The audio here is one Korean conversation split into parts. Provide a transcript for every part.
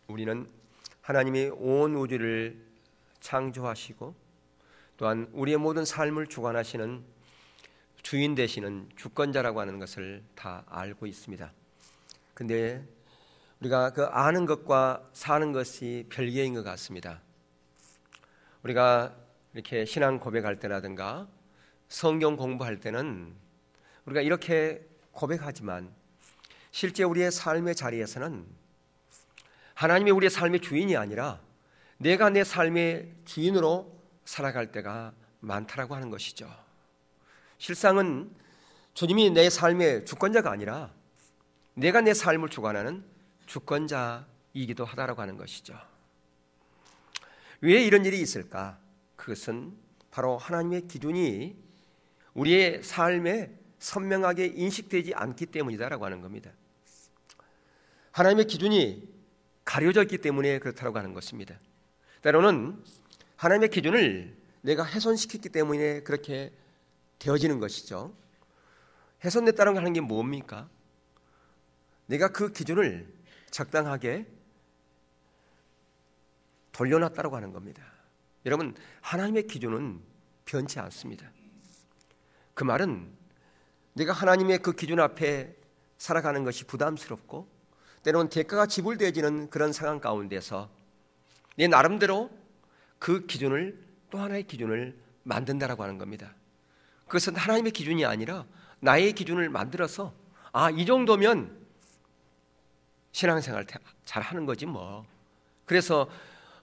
우리는 하나님이 온 우주를 창조하시고 또한 우리의 모든 삶을 주관하시는 주인 되시는 주권자라고 하는 것을 다 알고 있습니다. 근데 우리가 그 아는 것과 사는 것이 별개인 것 같습니다. 우리가 이렇게 신앙 고백할 때라든가 성경 공부할 때는 우리가 이렇게 고백하지만 실제 우리의 삶의 자리에서는 하나님이 우리의 삶의 주인이 아니라 내가 내 삶의 주인으로 살아갈 때가 많다라고 하는 것이죠. 실상은 주님이 내 삶의 주권자가 아니라 내가 내 삶을 주관하는 주권자이기도 하다라고 하는 것이죠. 왜 이런 일이 있을까? 그것은 바로 하나님의 기준이 우리의 삶에 선명하게 인식되지 않기 때문이다라고 하는 겁니다. 하나님의 기준이 가려져 있기 때문에 그렇다고 하는 것입니다. 때로는 하나님의 기준을 내가 훼손시켰기 때문에 그렇게 되어지는 것이죠. 훼손됐다는 걸 하는 게 뭡니까? 내가 그 기준을 적당하게 돌려놨다고 하는 겁니다. 여러분, 하나님의 기준은 변치 않습니다. 그 말은 내가 하나님의 그 기준 앞에 살아가는 것이 부담스럽고 때로는 대가가 지불되어지는 그런 상황 가운데서 내 나름대로 그 기준을 또 하나의 기준을 만든다라고 하는 겁니다. 그것은 하나님의 기준이 아니라 나의 기준을 만들어서 이 정도면 신앙생활 잘 하는 거지 뭐. 그래서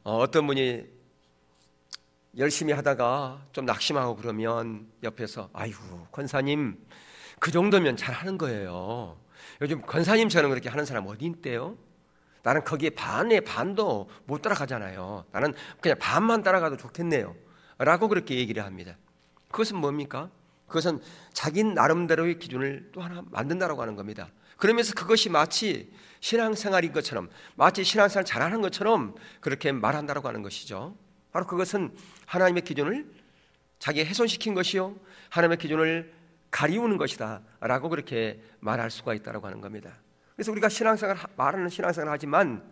어떤 분이 열심히 하다가 좀 낙심하고 그러면 옆에서 아이고 권사님 그 정도면 잘 하는 거예요. 요즘 권사님처럼 그렇게 하는 사람 어디 있대요? 나는 거기에 반의 반도 못 따라가잖아요. 나는 그냥 반만 따라가도 좋겠네요 라고 그렇게 얘기를 합니다. 그것은 뭡니까? 그것은 자기 나름대로의 기준을 또 하나 만든다라고 하는 겁니다. 그러면서 그것이 마치 신앙생활인 것처럼 마치 신앙생활 잘하는 것처럼 그렇게 말한다라고 하는 것이죠. 바로 그것은 하나님의 기준을 자기가 훼손시킨 것이요 하나님의 기준을 가리우는 것이다 라고 그렇게 말할 수가 있다고 하는 겁니다. 그래서 우리가 신앙생활 말하는 신앙생활을 하지만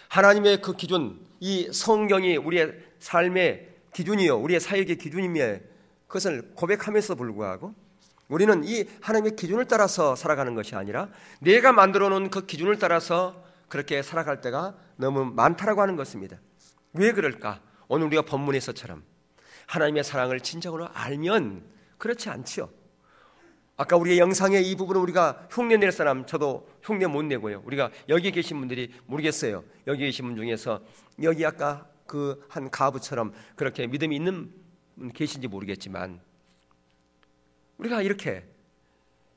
하나님의 그 기준, 이 성경이 우리의 삶의 기준이요 우리의 사역의 기준이며 그것을 고백하면서 불구하고 우리는 이 하나님의 기준을 따라서 살아가는 것이 아니라 내가 만들어 놓은 그 기준을 따라서 그렇게 살아갈 때가 너무 많다라고 하는 것입니다. 왜 그럴까? 오늘 우리가 본문에서처럼 하나님의 사랑을 진정으로 알면 그렇지 않지요. 아까 우리의 영상의 이 부분은 우리가 흉내 낼 사람 저도 흉내 못 내고요. 우리가 여기 계신 분들이 모르겠어요. 여기 계신 분 중에서 여기 아까 그 한 가부처럼 그렇게 믿음이 있는 분 계신지 모르겠지만 우리가 이렇게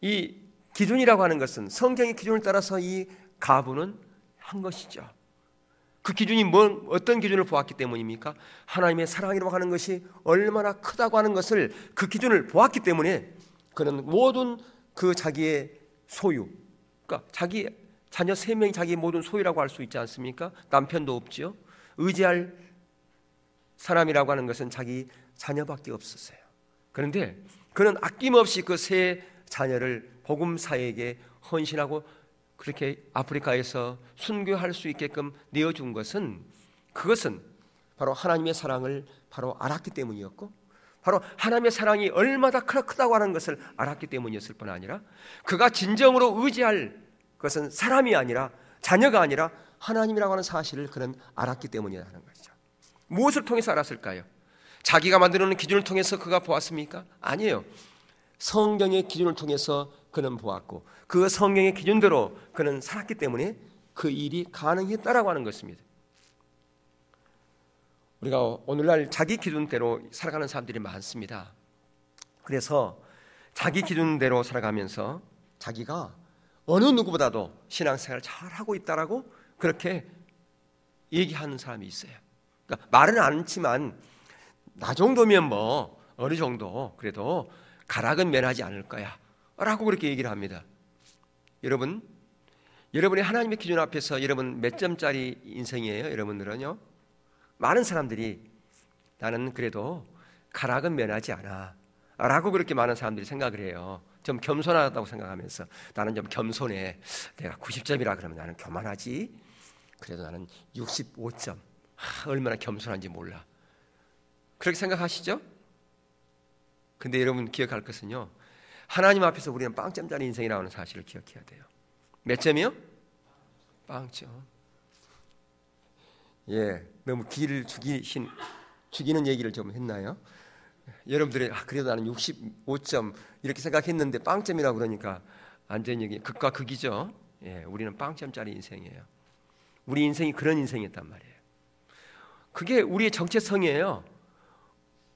이 기준이라고 하는 것은 성경의 기준을 따라서 이 가부는 한 것이죠. 그 기준이 어떤 기준을 보았기 때문입니까? 하나님의 사랑이라고 하는 것이 얼마나 크다고 하는 것을 그 기준을 보았기 때문에 그는 모든 그 자기의 소유, 그러니까 자기 자녀 3명이 자기의 모든 소유라고 할 수 있지 않습니까? 남편도 없지요. 의지할 사람이라고 하는 것은 자기 자녀밖에 없었어요. 그런데 그는 아낌없이 그 3 자녀를 복음 사역에 헌신하고 그렇게 아프리카에서 순교할 수 있게끔 내어준 것은 그것은 바로 하나님의 사랑을 바로 알았기 때문이었고 바로 하나님의 사랑이 얼마나 크다고 하는 것을 알았기 때문이었을 뿐 아니라 그가 진정으로 의지할 것은 사람이 아니라 자녀가 아니라 하나님이라고 하는 사실을 그는 알았기 때문이라는 것이죠. 무엇을 통해서 알았을까요? 자기가 만들어놓은 기준을 통해서 그가 보았습니까? 아니에요. 성경의 기준을 통해서 그는 보았고 그 성경의 기준대로 그는 살았기 때문에 그 일이 가능했다라고 하는 것입니다. 우리가 오늘날 자기 기준대로 살아가는 사람들이 많습니다. 그래서 자기 기준대로 살아가면서 자기가 어느 누구보다도 신앙생활을 잘하고 있다라고 그렇게 얘기하는 사람이 있어요. 그러니까 말은 않지만 나 정도면 뭐 어느 정도 그래도 가락은 면하지 않을 거야 라고 그렇게 얘기를 합니다. 여러분이 하나님의 기준 앞에서 여러분 몇 점짜리 인생이에요? 여러분들은요? 많은 사람들이 나는 그래도 가락은 면하지 않아 라고 그렇게 많은 사람들이 생각을 해요. 좀 겸손하다고 생각하면서 나는 좀 겸손해. 내가 90점이라 그러면 나는 교만하지. 그래도 나는 65점. 얼마나 겸손한지 몰라. 그렇게 생각하시죠? 근데 여러분 기억할 것은요, 하나님 앞에서 우리는 빵점짜리 인생이라는 사실을 기억해야 돼요. 몇 점이요? 빵점. 예, 너무 기를 죽이는 얘기를 좀 했나요? 여러분들이 그래도 나는 65점 이렇게 생각했는데 빵점이라고 그러니까 완전히 여기 극과 극이죠. 예, 우리는 빵점짜리 인생이에요. 우리 인생이 그런 인생이었단 말이에요. 그게 우리의 정체성이에요.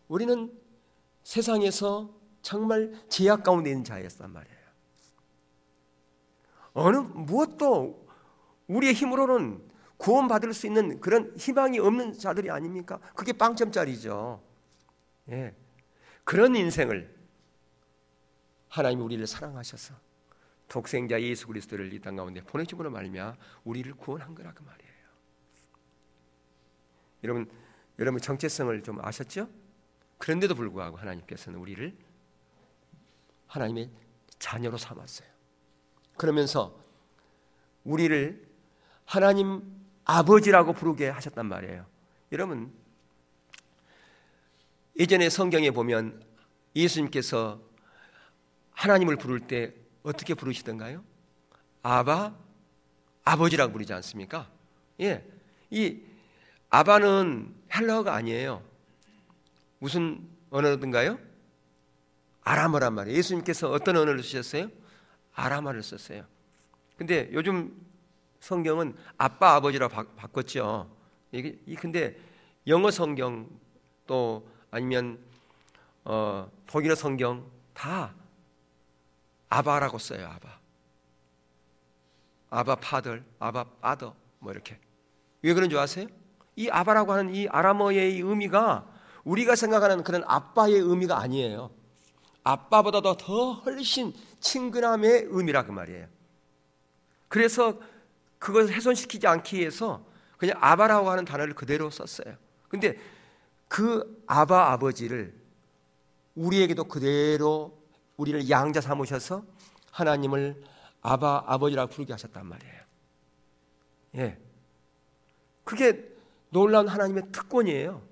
우리는 세상에서 정말 제약 가운데 있는 자였단 말이에요. 무엇도 우리의 힘으로는 구원받을 수 있는 그런 희망이 없는 자들이 아닙니까? 그게 빵점짜리죠. 예. 그런 인생을 하나님이 우리를 사랑하셔서 독생자 예수 그리스도를 이 땅 가운데 보내줌으로 말미암아 우리를 구원한 거라 그 말이에요. 여러분 정체성을 좀 아셨죠? 그런데도 불구하고 하나님께서는 우리를 하나님의 자녀로 삼았어요. 그러면서 우리를 하나님 아버지라고 부르게 하셨단 말이에요. 여러분, 예전에 성경에 보면 예수님께서 하나님을 부를 때 어떻게 부르시던가요? 아바, 아버지라고 부르지 않습니까? 예, 이 아바는 헬라어가 아니에요. 무슨 언어든가요? 아람어란 말이에요. 예수님께서 어떤 언어를 쓰셨어요? 아람어를 썼어요. 근데 요즘 성경은 아빠 아버지라고 바꿨죠. 근데 영어 성경 또 아니면 독일어 성경 다 아바라고 써요. 아바 파들, 아바 아더 뭐 이렇게. 왜 그런 줄 아세요? 이 아바라고 하는 이 아람어의 이 의미가 우리가 생각하는 그런 아빠의 의미가 아니에요. 아빠보다도 더 훨씬 친근함의 의미라 그 말이에요. 그래서 그것을 훼손시키지 않기 위해서 그냥 아바라고 하는 단어를 그대로 썼어요. 근데 그 아바 아버지를 우리에게도 그대로 우리를 양자 삼으셔서 하나님을 아바 아버지라고 부르게 하셨단 말이에요. 예, 그게 놀라운 하나님의 특권이에요.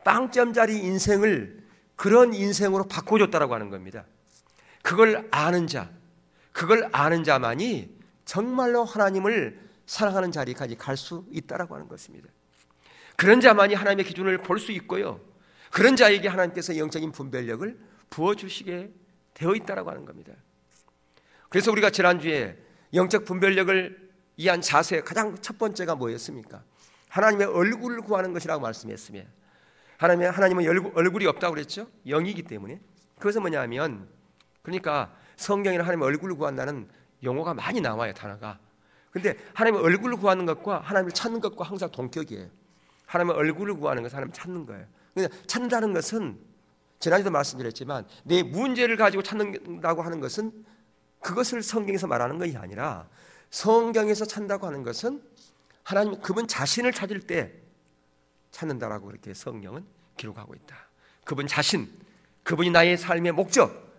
빵점짜리 인생을 그런 인생으로 바꿔줬다라고 하는 겁니다. 그걸 아는 자만이 정말로 하나님을 사랑하는 자리까지 갈 수 있다라고 하는 것입니다. 그런 자만이 하나님의 기준을 볼 수 있고요, 그런 자에게 하나님께서 영적인 분별력을 부어주시게 되어 있다라고 하는 겁니다. 그래서 우리가 지난주에 영적 분별력을 위한 자세 가장 첫 번째가 뭐였습니까? 하나님의 얼굴을 구하는 것이라고 말씀했으며, 하나님은 얼굴이 없다고 그랬죠? 영이기 때문에. 그것은 뭐냐면, 그러니까 성경에는 하나님의 얼굴을 구한다는 용어가 많이 나와요, 단어가. 근데 하나님의 얼굴을 구하는 것과 하나님을 찾는 것과 항상 동격이에요. 하나님의 얼굴을 구하는 것은 하나님을 찾는 거예요. 그러니까 찾는다는 것은 지난주도 말씀드렸지만 내 문제를 가지고 찾는다고 하는 것은 그것을 성경에서 말하는 것이 아니라, 성경에서 찾는다고 하는 것은 하나님 그분 자신을 찾을 때 찾는다라고 그렇게 성경은 기록하고 있다. 그분 자신, 그분이 나의 삶의 목적,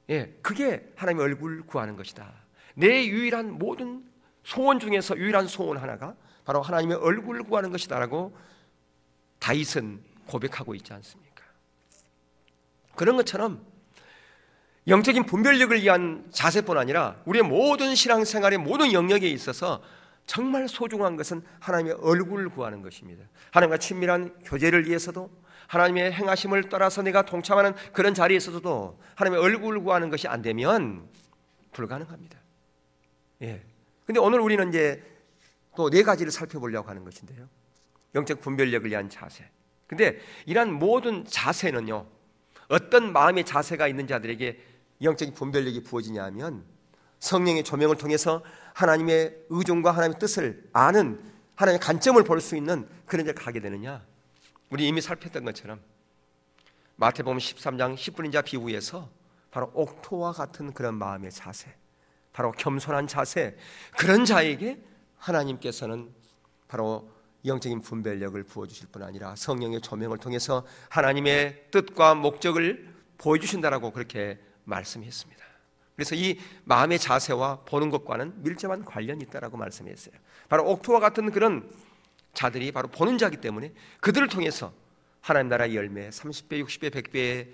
예, 그게 하나님의 얼굴을 구하는 것이다. 내 유일한 모든 소원 중에서 유일한 소원 하나가 바로 하나님의 얼굴을 구하는 것이다라고 다윗은 고백하고 있지 않습니까? 그런 것처럼 영적인 분별력을 위한 자세뿐 아니라 우리의 모든 신앙생활의 모든 영역에 있어서 정말 소중한 것은 하나님의 얼굴을 구하는 것입니다. 하나님과 친밀한 교제를 위해서도, 하나님의 행하심을 따라서 내가 동참하는 그런 자리에 있어서도 하나님의 얼굴을 구하는 것이 안 되면 불가능합니다. 예. 근데 오늘 우리는 이제 또 네 가지를 살펴보려고 하는 것인데요, 영적 분별력을 위한 자세. 근데 이러한 모든 자세는요, 어떤 마음의 자세가 있는 자들에게 영적인 분별력이 부어지냐 하면 성령의 조명을 통해서 하나님의 의중과 하나님의 뜻을 아는, 하나님의 관점을 볼 수 있는 그런 데 가게 되느냐. 우리 이미 살폈던 것처럼 마태복음 13장 10분 인자 비유에서 바로 옥토와 같은 그런 마음의 자세, 바로 겸손한 자세, 그런 자에게 하나님께서는 바로 영적인 분별력을 부어주실 뿐 아니라 성령의 조명을 통해서 하나님의 뜻과 목적을 보여주신다라고 그렇게 말씀했습니다. 그래서 이 마음의 자세와 보는 것과는 밀접한 관련이 있다라고 말씀했어요. 바로 옥토와 같은 그런 자들이 바로 보는 자이기 때문에 그들을 통해서 하나님 나라의 열매 30배, 60배, 100배의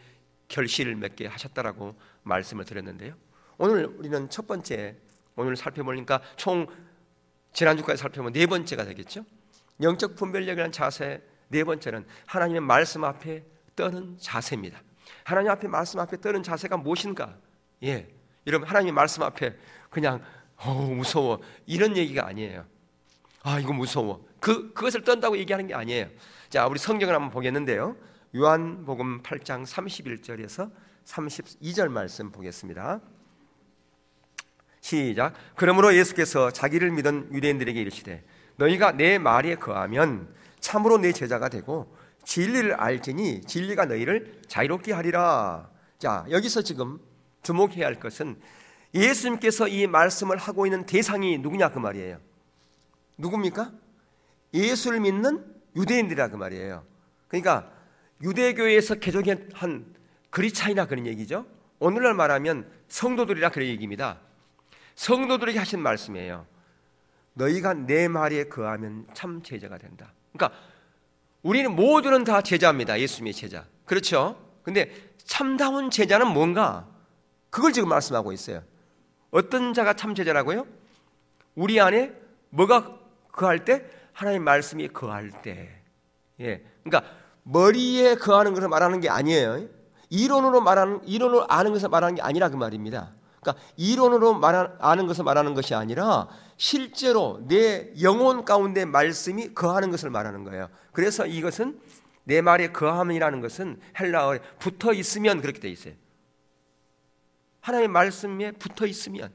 결실을 맺게 하셨다라고 말씀을 드렸는데요. 오늘 우리는 첫 번째, 오늘 살펴보니까 총 지난주까지 살펴보면 네 번째가 되겠죠. 영적 분별력이라는 자세 네 번째는 하나님의 말씀 앞에 떠는 자세입니다. 하나님 앞에 말씀 앞에 떠는 자세가 무엇인가? 여러분, 하나님의 말씀 앞에 그냥 무서워 이런 얘기가 아니에요. 이거 무서워. 그것을 떤다고 얘기하는 게 아니에요. 자, 우리 성경을 한번 보겠는데요. 요한복음 8장 31절에서 32절 말씀 보겠습니다. 시작. 그러므로 예수께서 자기를 믿은 유대인들에게 이르시되 너희가 내 말에 거하면 참으로 내 제자가 되고 진리를 알지니 진리가 너희를 자유롭게 하리라. 자, 여기서 지금 주목해야 할 것은 예수님께서 이 말씀을 하고 있는 대상이 누구냐 그 말이에요. 누굽니까? 예수를 믿는 유대인들이라 그 말이에요. 그러니까 유대교회에서 개종한 그리스도인이나 그런 얘기죠. 오늘날 말하면 성도들이라 그런 얘기입니다. 성도들에게 하신 말씀이에요. 너희가 내 말에 거하면 참 제자가 된다. 그러니까 우리는 모두는 다 제자입니다. 예수님의 제자. 그렇죠? 근데 참다운 제자는 뭔가? 그걸 지금 말씀하고 있어요. 어떤 자가 참 제자라고요? 우리 안에 뭐가 거할 때? 하나님 말씀이 거할 때. 그러니까 머리에 거하는 것을 말하는 게 아니에요. 이론으로 아는 것을 말하는 게 아니라 그 말입니다. 그러니까 이론으로 아는 것을 말하는 것이 아니라 실제로 내 영혼 가운데 말씀이 거하는 것을 말하는 거예요. 그래서 이것은 내 말에 거함이라는 것은 헬라어에 붙어 있으면 그렇게 돼 있어요. 하나님의 말씀에 붙어 있으면,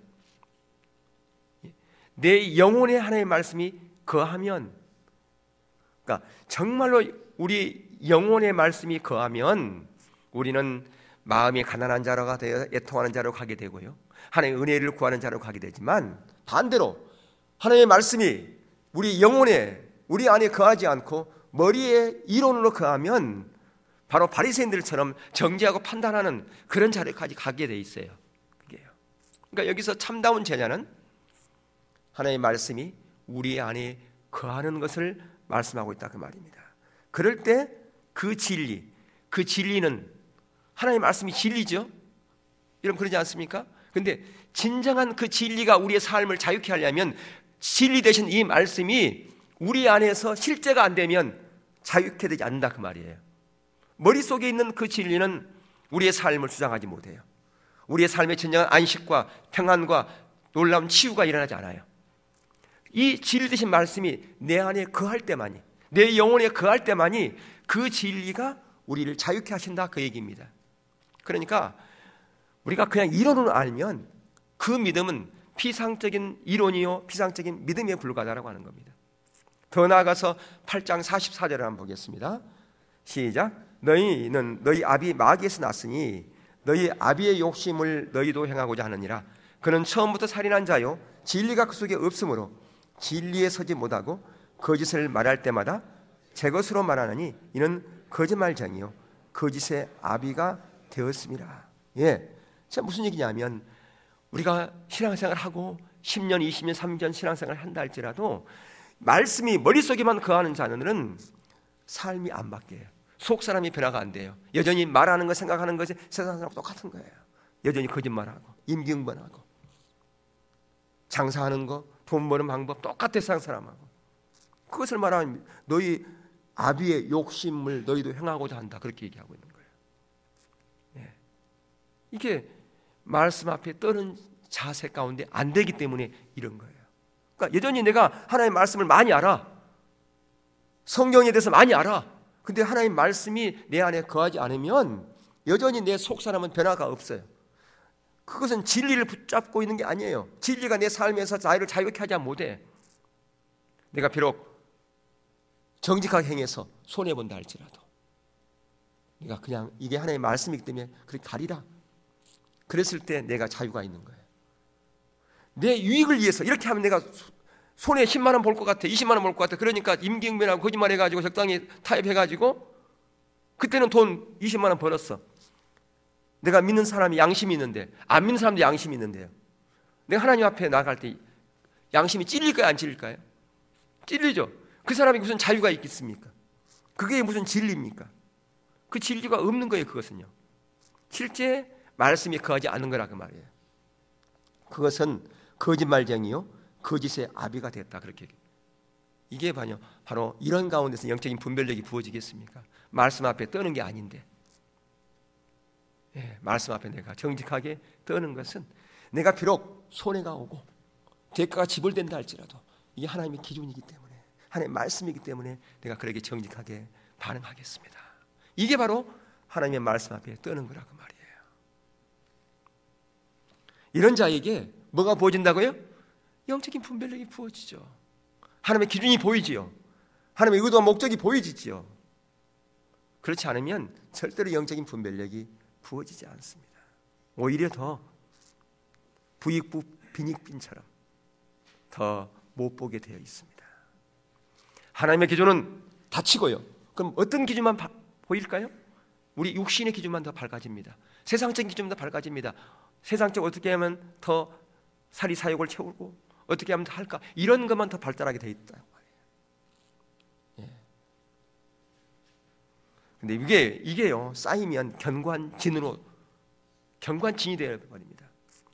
내 영혼에 하나님의 말씀이 거하면, 그러니까 정말로 우리 영혼의 말씀이 거하면 우리는 마음이 가난한 자로가 되어 애통하는 자로 가게 되고요, 하나님의 은혜를 구하는 자로 가게 되지만, 반대로 하나님의 말씀이 우리 영혼에, 우리 안에 거하지 않고 머리에 이론으로 거하면 바로 바리새인들처럼 정죄하고 판단하는 그런 자리까지 가게 돼 있어요. 그게요. 그러니까 여기서 참다운 제자는 하나님의 말씀이 우리 안에 거하는 것을 말씀하고 있다 그 말입니다. 그럴 때 그 진리는 하나님의 말씀이 진리죠. 여러분 그러지 않습니까? 근데 진정한 그 진리가 우리의 삶을 자유케 하려면 진리 되신 이 말씀이 우리 안에서 실제가 안 되면 자유케 되지 않는다 그 말이에요. 머릿속에 있는 그 진리는 우리의 삶을 주장하지 못해요. 우리의 삶의 진정한 안식과 평안과 놀라운 치유가 일어나지 않아요. 이 진리 되신 말씀이 내 안에 거할 때만이, 내 영혼에 거할 때만이 그 진리가 우리를 자유케 하신다 그 얘기입니다. 그러니까 우리가 그냥 이론으로 알면 그 믿음은 피상적인 이론이요 피상적인 믿음에 불과하다고 하는 겁니다. 더 나아가서 8장 44절을 한번 보겠습니다. 시작. 너희는 너희 아비 마귀에서 났으니 너희 아비의 욕심을 너희도 행하고자 하느니라. 그는 처음부터 살인한 자요 진리가 그 속에 없으므로 진리에 서지 못하고 거짓을 말할 때마다 제 것으로 말하느니 이는 거짓말쟁이요 거짓의 아비가 되었습니다. 자, 무슨 얘기냐면 우리가 신앙생활을 하고 10년, 20년, 30년 신앙생활을 한다 할지라도 말씀이 머릿속에만 거하는 자들은 삶이 안 바뀌어요. 속 사람이 변화가 안 돼요. 여전히 말하는 것, 생각하는 것이 세상 사람과 똑같은 거예요. 여전히 거짓말하고 임기응변하고 장사하는 거, 돈 버는 방법 똑같아 세상 사람하고. 그것을 말하면 너희 아비의 욕심을 너희도 행하고자 한다 그렇게 얘기하고 있는 거예요. 이게 말씀 앞에 떠는 자세 가운데 안 되기 때문에 이런 거예요. 그러니까 여전히 내가 하나님의 말씀을 많이 알아, 성경에 대해서 많이 알아. 근데 하나님의 말씀이 내 안에 거하지 않으면 여전히 내 속 사람은 변화가 없어요. 그것은 진리를 붙잡고 있는 게 아니에요. 진리가 내 삶에서 자유를 자유롭게 하지 못해. 내가 비록 정직하게 행해서 손해본다 할지라도 내가 그냥 이게 하나님의 말씀이기 때문에 그렇게 가리라. 그랬을 때 내가 자유가 있는 거예요. 내 유익을 위해서 이렇게 하면 내가 손에 10만 원 벌 것 같아, 20만 원 벌 것 같아. 그러니까 임기응변하고 거짓말해가지고 적당히 타협해가지고 그때는 돈 20만 원 벌었어. 내가 믿는 사람이 양심이 있는데 안 믿는 사람도 양심이 있는데요. 내가 하나님 앞에 나갈 때 양심이 찔릴까요? 안 찔릴까요? 찔리죠. 그 사람이 무슨 자유가 있겠습니까? 그게 무슨 진리입니까? 그 진리가 없는 거예요. 그것은요. 실제 말씀이 거하지 않는 거라 그 말이에요. 그것은 거짓말쟁이요 거짓의 아비가 됐다. 그렇게. 이게 바로 이런 가운데서 영적인 분별력이 부어지겠습니까? 말씀 앞에 떠는 게 아닌데, 말씀 앞에 내가 정직하게 떠는 것은 내가 비록 손해가 오고 대가가 지불된다 할지라도 이게 하나님의 기준이기 때문에, 하나님의 말씀이기 때문에 내가 그렇게 정직하게 반응하겠습니다. 이게 바로 하나님의 말씀 앞에 떠는 거라고 말이에요. 이런 자에게 뭐가 부어진다고요? 영적인 분별력이 부어지죠. 하나님의 기준이 보이지요. 하나님의 의도와 목적이 보여지지요. 그렇지 않으면 절대로 영적인 분별력이 부어지지 않습니다. 오히려 더 부익부 빈익빈처럼 더 못 보게 되어 있습니다. 하나님의 기준은 닫히고요. 그럼 어떤 기준만 보일까요? 우리 육신의 기준만 더 밝아집니다. 세상적인 기준만 더 밝아집니다. 세상적으로 어떻게 하면 더 사리사욕을 채우고 어떻게 하면 더 할까? 이런 것만 더 발달하게 되어 있다. 근데 이게요 쌓이면 경관진이 되어 버립니다.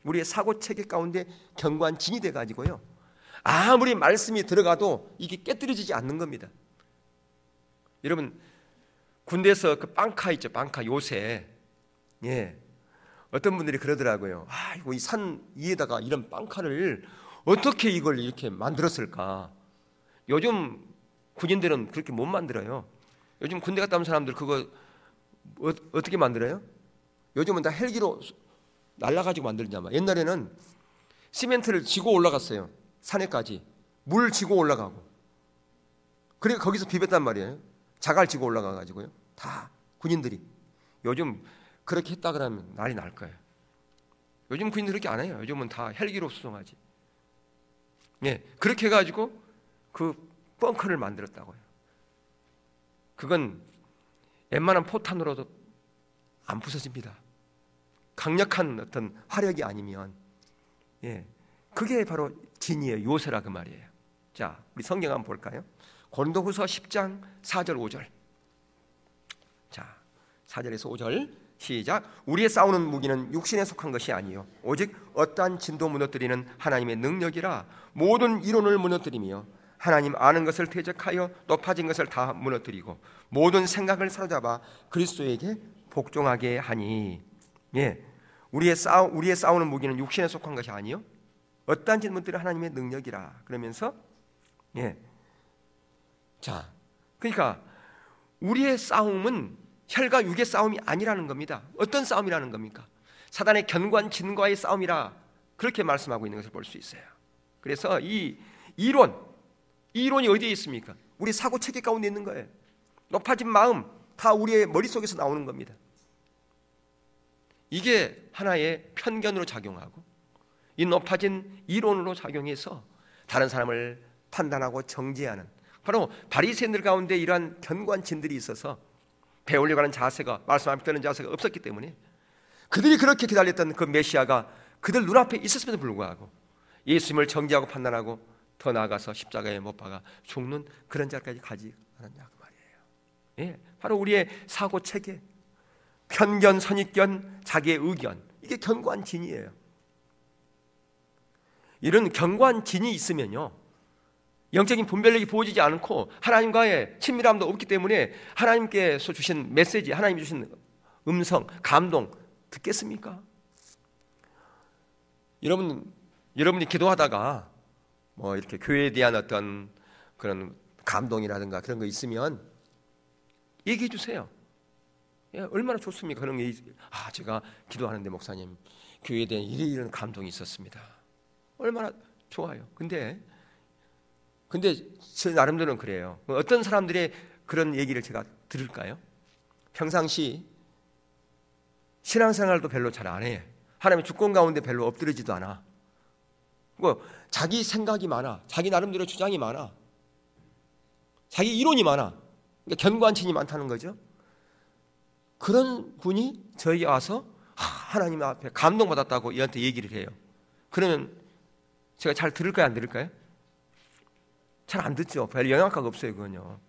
우리의 사고 체계 가운데 경관진이 돼 가지고요. 아무리 말씀이 들어가도 이게 깨뜨려지지 않는 겁니다. 여러분 군대에서 그 빵카 있죠, 빵카 요새. 어떤 분들이 그러더라고요. 이거 이 산 위에다가 이런 빵카를 어떻게 이걸 이렇게 만들었을까? 요즘 군인들은 그렇게 못 만들어요. 요즘 군대 갔다 온 사람들 그거 어떻게 만들어요? 요즘은 다 헬기로 날라가지고 만들잖아. 옛날에는 시멘트를 지고 올라갔어요. 산에까지 물 지고 올라가고, 그리고 거기서 비볐단 말이에요. 자갈 지고 올라가가지고요. 다 군인들이. 요즘 그렇게 했다 그러면 난리 날 거예요. 요즘 군인들 그렇게 안 해요. 요즘은 다 헬기로 수송하지. 그렇게 해가지고 그 벙커를 만들었다고요. 그건 웬만한 포탄으로도 안 부서집니다. 강력한 어떤 화력이 아니면. 그게 바로 진이에요. 요새라 그 말이에요. 자, 우리 성경 한번 볼까요? 고린도후서 10장 4절 5절. 자, 4절에서 5절 시작. 우리의 싸우는 무기는 육신에 속한 것이 아니요 오직 어떠한 진도 무너뜨리는 하나님의 능력이라. 모든 이론을 무너뜨리며 하나님 아는 것을 대적하여 높아진 것을 다 무너뜨리고 모든 생각을 사로잡아 그리스도에게 복종하게 하니. 우리의 싸우는 무기는 육신에 속한 것이 아니요 어떠한 진도무너뜨리는 하나님의 능력이라. 그러면서 자, 그러니까 우리의 싸움은 혈과 육의 싸움이 아니라는 겁니다. 어떤 싸움이라는 겁니까? 사단의 견관진과의 싸움이라 그렇게 말씀하고 있는 것을 볼 수 있어요. 그래서 이 이론이 어디에 있습니까? 우리 사고체계 가운데 있는 거예요. 높아진 마음 다 우리의 머릿속에서 나오는 겁니다. 이게 하나의 편견으로 작용하고 이 높아진 이론으로 작용해서 다른 사람을 판단하고 정죄하는, 바로 바리새인들 가운데 이러한 견관진들이 있어서 배우려고 하는 자세가, 말씀 앞에 뜨는 자세가 없었기 때문에 그들이 그렇게 기다렸던 그 메시아가 그들 눈앞에 있었음에도 불구하고 예수님을 정죄하고 판단하고 더 나아가서 십자가에 못 박아 죽는 그런 자까지 가지 않았냐 그 말이에요. 바로 우리의 사고체계, 편견, 선입견, 자기의 의견, 이게 견관진이에요. 이런 견관진이 있으면요 영적인 분별력이 부어지지 않고 하나님과의 친밀함도 없기 때문에 하나님께서 주신 메시지, 하나님이 주신 음성, 감동 듣겠습니까? 여러분이 기도하다가 뭐 이렇게 교회에 대한 어떤 그런 감동이라든가 그런 거 있으면 얘기해 주세요. 얼마나 좋습니까? 그런 게 제가 기도하는데 목사님 교회에 대한 이런 감동이 있었습니다. 얼마나 좋아요. 근데 저 나름대로는 그래요. 어떤 사람들의 그런 얘기를 제가 들을까요? 평상시 신앙생활도 별로 잘 안 해. 하나님의 주권 가운데 별로 엎드리지도 않아. 자기 생각이 많아. 자기 나름대로 주장이 많아. 자기 이론이 많아. 그러니까 견관진이 많다는 거죠. 그런 분이 저에게 와서 하나님 앞에 감동받았다고 얘한테 얘기를 해요. 그러면 제가 잘 들을까요, 안 들을까요? 잘 안 듣죠. 별 영향가가 없어요, 그건요.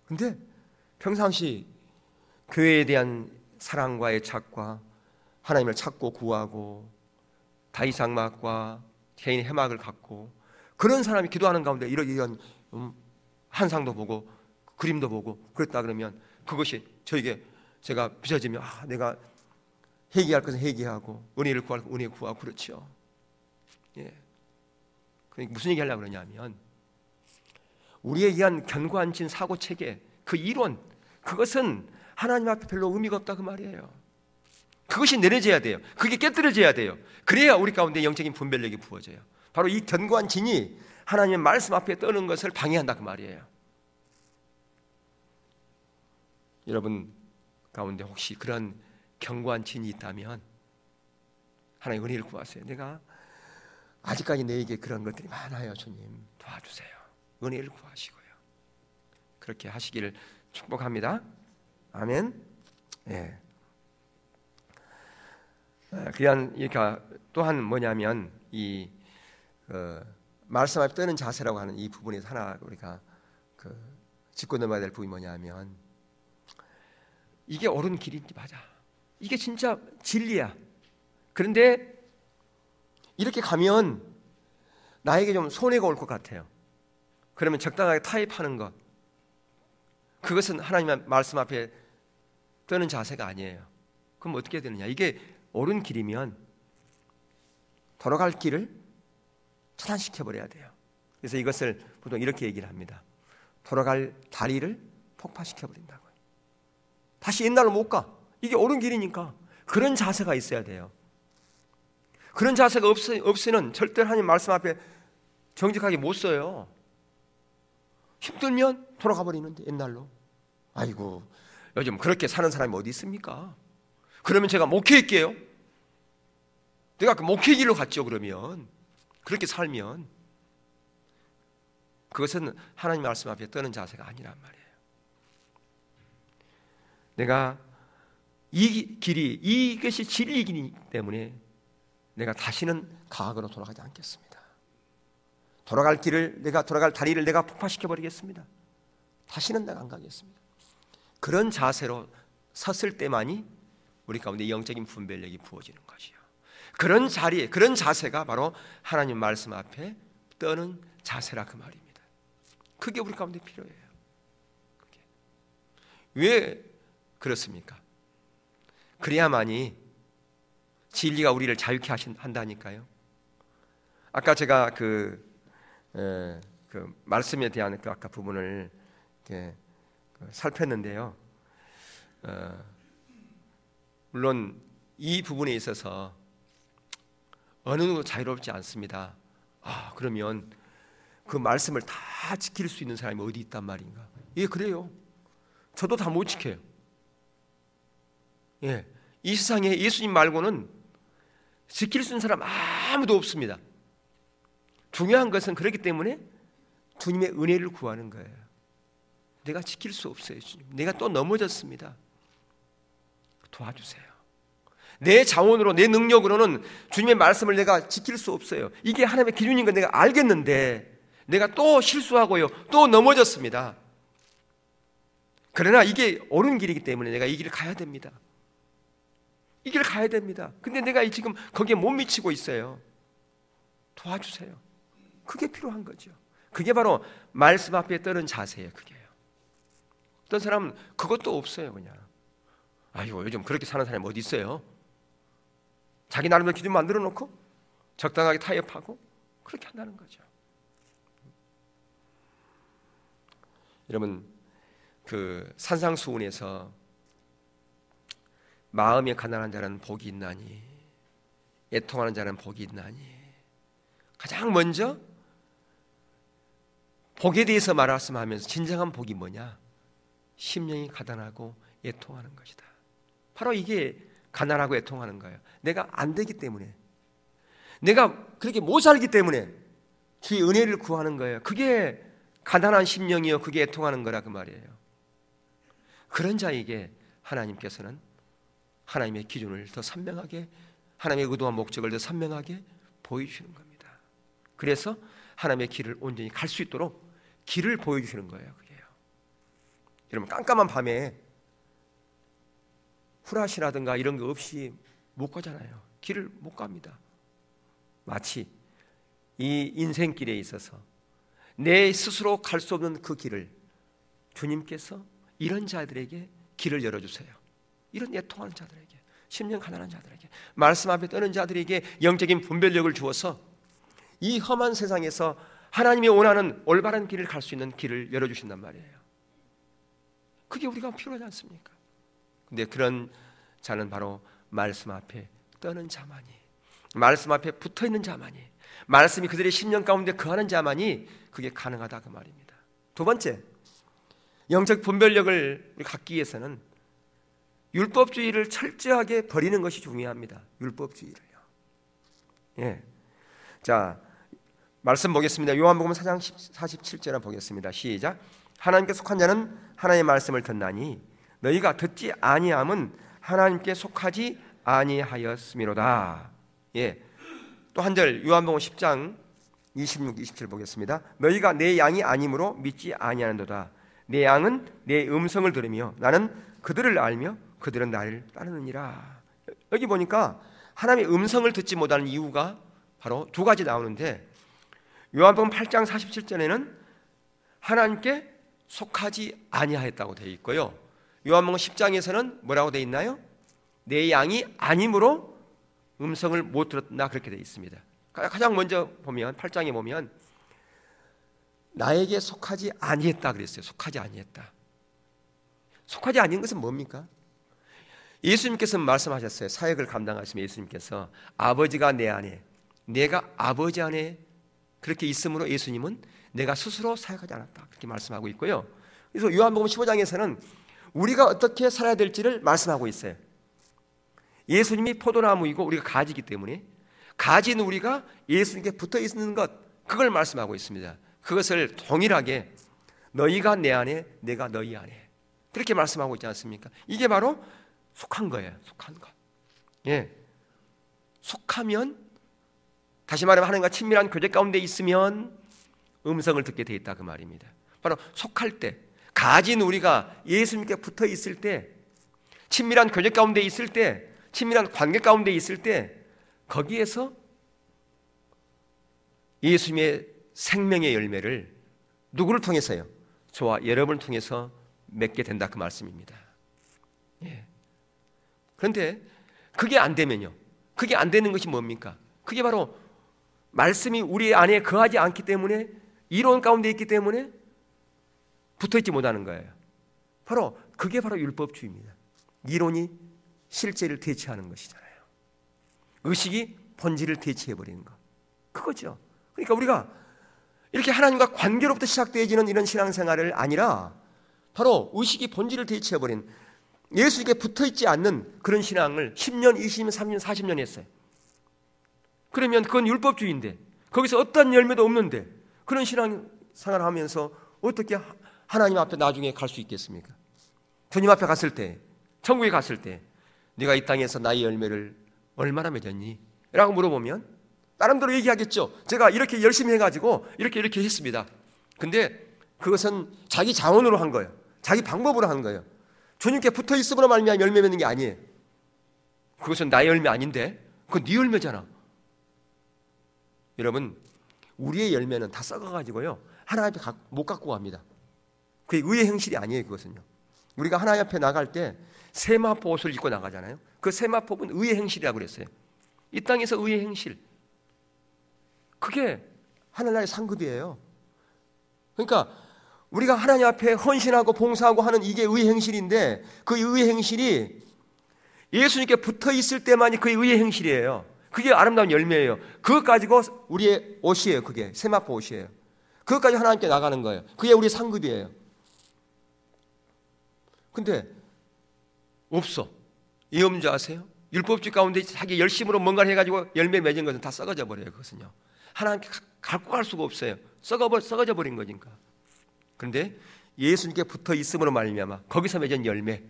근데 평상시 교회에 대한 사랑과 애착과 하나님을 찾고 구하고 다이상막과 개인의 해막을 갖고 그런 사람이 기도하는 가운데 이런 한상도 보고 그림도 보고 그랬다 그러면 그것이 저에게 제가 빚어지면 내가 회개할 것은 회개하고 은혜를 구할 것은 은혜 구하고 그렇죠. 예. 그러니까 무슨 얘기 하려고 그러냐면 우리에 의한 견고한 사고체계 그 이론 그것은 하나님 앞에 별로 의미가 없다 그 말이에요. 그것이 내려져야 돼요. 그게 깨뜨려져야 돼요. 그래야 우리 가운데 영적인 분별력이 부어져요. 바로 이 견고한 진이 하나님의 말씀 앞에 떠는 것을 방해한다 그 말이에요. 여러분 가운데 혹시 그런 견고한 진이 있다면 하나님 은혜를 구하세요. 내가 아직까지 내게 그런 것들이 많아요. 주님 도와주세요. 은혜를 구하시고요. 그렇게 하시기를 축복합니다. 아멘. 예. 그냥 이렇게 또한 뭐냐면 이 말씀 앞에 뜨는 자세라고 하는 이 부분에서 하나 우리가 짚고 넘어야 될 부분이 뭐냐면 이게 옳은 길인지 맞아. 이게 진짜 진리야. 그런데 이렇게 가면 나에게 좀 손해가 올 것 같아요. 그러면 적당하게 타협하는 것 그것은 하나님의 말씀 앞에 뜨는 자세가 아니에요. 그럼 어떻게 되느냐? 이게 옳은 길이면 돌아갈 길을 차단시켜버려야 돼요. 그래서 이것을 보통 이렇게 얘기를 합니다. 돌아갈 다리를 폭파시켜버린다고요. 다시 옛날로 못 가. 이게 옳은 길이니까 그런 자세가 있어야 돼요. 그런 자세가 없으면 절대 하나님 말씀 앞에 정직하게 못 서요. 힘들면 돌아가 버리는데 옛날로. 아이고 요즘 그렇게 사는 사람이 어디 있습니까? 그러면 제가 목회할게요. 내가 그 목회길로 갔죠. 그러면 그렇게 살면 그것은 하나님 말씀 앞에 떠는 자세가 아니란 말이에요. 내가 이 길이 이것이 진리이기 때문에 내가 다시는 가학으로 돌아가지 않겠습니다. 돌아갈 다리를 내가 폭파시켜 버리겠습니다. 다시는 내가 안 가겠습니다. 그런 자세로 섰을 때만이 우리 가운데 영적인 분별력이 부어지는 것이요. 그런 자리에 그런 자세가 바로 하나님 말씀 앞에 떠는 자세라 그 말입니다. 그게 우리 가운데 필요해요. 그게. 왜 그렇습니까? 그래야만이 진리가 우리를 자유케 한다니까요. 아까 제가 그 말씀에 대한 그 아까 부분을 이렇게 살폈는데요. 물론 이 부분에 있어서 어느 누구도 자유롭지 않습니다. 그러면 그 말씀을 다 지킬 수 있는 사람이 어디 있단 말인가? 예, 그래요. 저도 다 못 지켜요. 예, 이 세상에 예수님 말고는 지킬 수 있는 사람 아무도 없습니다. 중요한 것은 그렇기 때문에 주님의 은혜를 구하는 거예요. 내가 지킬 수 없어요. 주님, 내가 또 넘어졌습니다. 도와주세요. 내 자원으로 내 능력으로는 주님의 말씀을 내가 지킬 수 없어요. 이게 하나님의 기준인 건 내가 알겠는데 내가 또 실수하고요. 또 넘어졌습니다. 그러나 이게 옳은 길이기 때문에 내가 이 길을 가야 됩니다. 이 길을 가야 됩니다. 근데 내가 지금 거기에 못 미치고 있어요. 도와주세요. 그게 필요한 거죠. 그게 바로 말씀 앞에 떠는 자세예요. 그게요. 어떤 사람은 그것도 없어요. 그냥 아이고 요즘 그렇게 사는 사람이 어디 있어요? 자기 나름대로 기준 만들어 놓고 적당하게 타협하고 그렇게 한다는 거죠. 여러분 그 산상수훈에서 마음이 가난한 자는 복이 있나니 애통하는 자는 복이 있나니 가장 먼저 복에 대해서 말씀하면서 진정한 복이 뭐냐? 심령이 가난하고 애통하는 것이다. 바로 이게 가난하고 애통하는 거예요. 내가 안 되기 때문에 내가 그렇게 못 살기 때문에 주의 은혜를 구하는 거예요. 그게 가난한 심령이요 그게 애통하는 거라 그 말이에요. 그런 자에게 하나님께서는 하나님의 기준을 더 선명하게, 하나님의 의도와 목적을 더 선명하게 보여주시는 겁니다. 그래서 하나님의 길을 온전히 갈 수 있도록 길을 보여주시는 거예요. 그게요. 여러분, 깜깜한 밤에 후라시라든가 이런 거 없이 못 가잖아요. 길을 못 갑니다. 마치 이 인생길에 있어서 내 스스로 갈 수 없는 그 길을 주님께서 이런 자들에게 길을 열어주세요. 이런 애통하는 자들에게, 심령 가난한 자들에게, 말씀 앞에 떠는 자들에게 영적인 분별력을 주어서 이 험한 세상에서 하나님이 원하는 올바른 길을 갈 수 있는 길을 열어주신단 말이에요. 그게 우리가 필요하지 않습니까? 근데 그런 자는 바로 말씀 앞에 떠는 자만이, 말씀 앞에 붙어있는 자만이, 말씀이 그들의 심령 가운데 거하는 자만이 그게 가능하다 그 말입니다. 두 번째, 영적 분별력을 갖기 위해서는 율법주의를 철저하게 버리는 것이 중요합니다. 율법주의를요. 예. 자, 말씀 보겠습니다. 요한복음 4장 47절 보겠습니다. 시작. 하나님께 속한 자는 하나님의 말씀을 듣나니 너희가 듣지 아니함은 하나님께 속하지 아니하였음이로다. 예. 또 한 절, 요한복음 10장 26, 27 보겠습니다. 너희가 내 양이 아니므로 믿지 아니하는도다. 내 양은 내 음성을 들으며 나는 그들을 알며 그들은 나를 따르느니라. 여기 보니까 하나님의 음성을 듣지 못하는 이유가 바로 두 가지 나오는데, 요한복음 8장 47절에는 하나님께 속하지 아니하였다고 되어 있고요, 요한복음 10장에서는 뭐라고 되어 있나요? 내 양이 아니므로 음성을 못 들었나, 그렇게 되어 있습니다. 가장 먼저 보면 8장에 보면 나에게 속하지 아니했다 그랬어요. 속하지 아니했다. 속하지 아닌 것은 뭡니까? 예수님께서 말씀하셨어요. 사역을 감당하시면 예수님께서 아버지가 내 안에, 내가 아버지 안에 그렇게 있으므로 예수님은 내가 스스로 사역하지 않았다, 그렇게 말씀하고 있고요. 그래서 요한복음 15장에서는 우리가 어떻게 살아야 될지를 말씀하고 있어요. 예수님이 포도나무이고 우리가 가지이기 때문에 가지는 우리가 예수님께 붙어 있는 것, 그걸 말씀하고 있습니다. 그것을 동일하게 너희가 내 안에 내가 너희 안에, 그렇게 말씀하고 있지 않습니까? 이게 바로 속한 거예요. 속한 것. 예. 속하면, 다시 말하면 하나님과 친밀한 교제 가운데 있으면 음성을 듣게 돼 있다 그 말입니다. 바로 속할 때, 가진 우리가 예수님께 붙어 있을 때, 친밀한 교제 가운데 있을 때, 친밀한 관계 가운데 있을 때, 거기에서 예수님의 생명의 열매를 누구를 통해서요? 저와 여러분을 통해서 맺게 된다 그 말씀입니다. 예. 그런데 그게 안 되면요, 그게 안 되는 것이 뭡니까? 그게 바로 말씀이 우리 안에 거하지 않기 때문에, 이론 가운데 있기 때문에 붙어있지 못하는 거예요. 바로 그게 바로 율법주의입니다. 이론이 실제를 대체하는 것이잖아요. 의식이 본질을 대체해버리는 것, 그거죠. 그러니까 우리가 이렇게 하나님과 관계로부터 시작되어지는 이런 신앙생활을 아니라 바로 의식이 본질을 대체해버린, 예수에게 붙어있지 않는 그런 신앙을 10년, 20년, 30년, 40년 했어요. 그러면 그건 율법주의인데, 거기서 어떤 열매도 없는데 그런 신앙생활을 하면서 어떻게 하나님 앞에 나중에 갈 수 있겠습니까? 주님 앞에 갔을 때, 천국에 갔을 때 네가 이 땅에서 나의 열매를 얼마나 맺었니? 라고 물어보면 나름대로 얘기하겠죠. 제가 이렇게 열심히 해가지고 이렇게 했습니다. 근데 그것은 자기 자원으로 한 거예요. 자기 방법으로 한 거예요. 주님께 붙어 있음으로 말미암아 열매 맺는 게 아니에요. 그것은 나의 열매 아닌데 그건 네 열매잖아. 여러분, 우리의 열매는 다 썩어가지고요, 하나님 앞에 못 갖고 갑니다. 그게 의의 행실이 아니에요. 그것은요, 우리가 하나님 앞에 나갈 때 세마포 옷을 입고 나가잖아요. 그 세마포는 의의 행실이라고 그랬어요. 이 땅에서 의의 행실, 그게 하늘나라의 상급이에요. 그러니까 우리가 하나님 앞에 헌신하고 봉사하고 하는 이게 의의 행실인데, 그 의의 행실이 예수님께 붙어 있을 때만이 그의 의의 행실이에요. 그게 아름다운 열매예요. 그것 가지고 우리의 옷이에요. 그게 세마포 옷이에요. 그것 가지고 하나님께 나가는 거예요. 그게 우리의 상급이에요. 근데 없어. 이 문제 아세요? 율법주의 가운데 자기 열심으로 뭔가를 해가지고 열매 맺은 것은 다 썩어져 버려요. 그것은요, 하나님께 갖고 갈 수가 없어요. 썩어져 버린 거니까. 그런데 예수님께 붙어 있음으로 말미암아 거기서 맺은 열매,